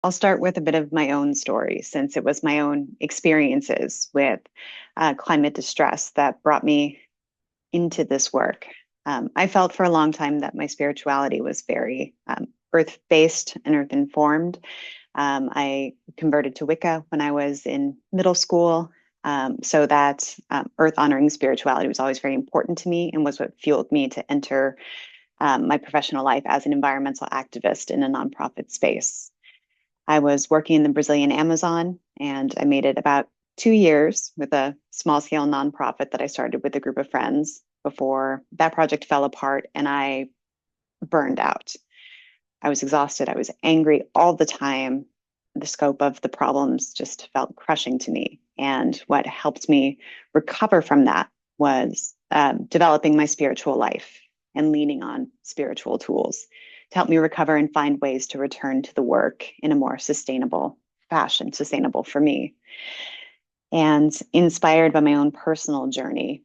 I'll start with a bit of my own story, since it was my own experiences with climate distress that brought me into this work. I felt for a long time that my spirituality was very earth-based and earth-informed. I converted to Wicca when I was in middle school, so that earth-honoring spirituality was always very important to me and was what fueled me to enter my professional life as an environmental activist in a nonprofit space. I was working in the Brazilian Amazon, and I made it about 2 years with a small scale nonprofit that I started with a group of friends before that project fell apart and I burned out. I was exhausted. I was angry all the time. The scope of the problems just felt crushing to me. And what helped me recover from that was developing my spiritual life and leaning on spiritual tools to help me recover and find ways to return to the work in a more sustainable fashion, sustainable for me. And inspired by my own personal journey,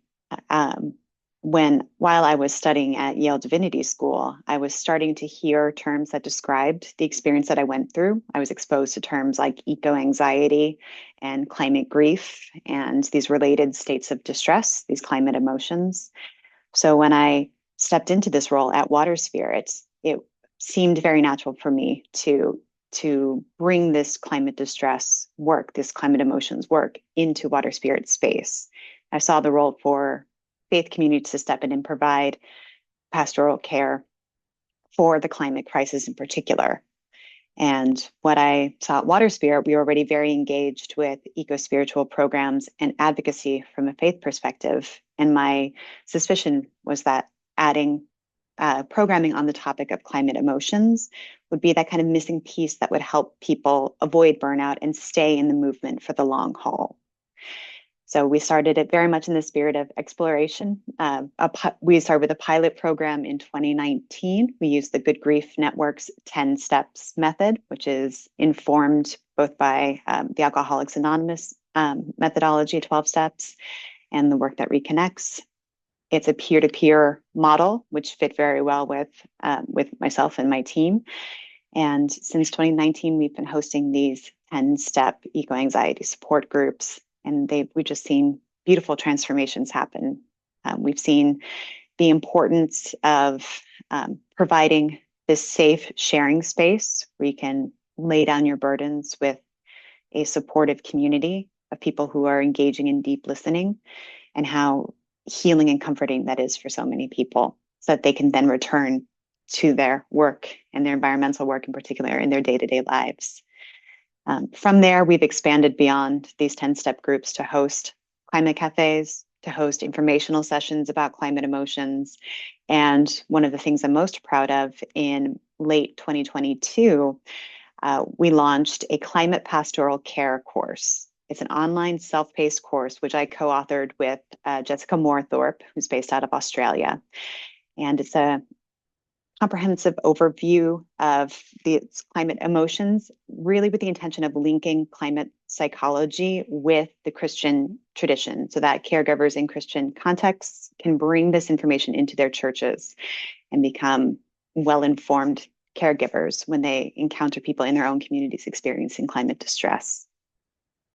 um, while I was studying at Yale Divinity School, I was starting to hear terms that described the experience that I went through. I was exposed to terms like eco-anxiety and climate grief and these related states of distress, these climate emotions. So when I stepped into this role at Water Spirit, it seemed very natural for me to bring this climate distress work, this climate emotions work into Water Spirit space. I saw the role for faith communities to step in and provide pastoral care for the climate crisis in particular. And what I saw at Water Spirit, we were already very engaged with eco-spiritual programs and advocacy from a faith perspective. And my suspicion was that adding programming on the topic of climate emotions would be that kind of missing piece that would help people avoid burnout and stay in the movement for the long haul. So we started it very much in the spirit of exploration. We started with a pilot program in 2019. We used the Good Grief Network's 10 steps method, which is informed both by the Alcoholics Anonymous methodology, 12 steps, and the work that reconnects. It's a peer-to-peer model, which fit very well with myself and my team. And since 2019, we've been hosting these 10-step eco-anxiety support groups, and we've just seen beautiful transformations happen. We've seen the importance of providing this safe sharing space where you can lay down your burdens with a supportive community of people who are engaging in deep listening, and how healing and comforting that is for so many people, so that they can then return to their work and their environmental work in particular in their day-to-day lives. From there, we've expanded beyond these 10-step groups to host climate cafes, to host informational sessions about climate emotions. And one of the things I'm most proud of, in late 2022, we launched a climate pastoral care course. It's an online self-paced course, which I co-authored with Jessica Moorthorpe, who's based out of Australia. And it's a comprehensive overview of the climate emotions, really with the intention of linking climate psychology with the Christian tradition, so that caregivers in Christian contexts can bring this information into their churches and become well-informed caregivers when they encounter people in their own communities experiencing climate distress.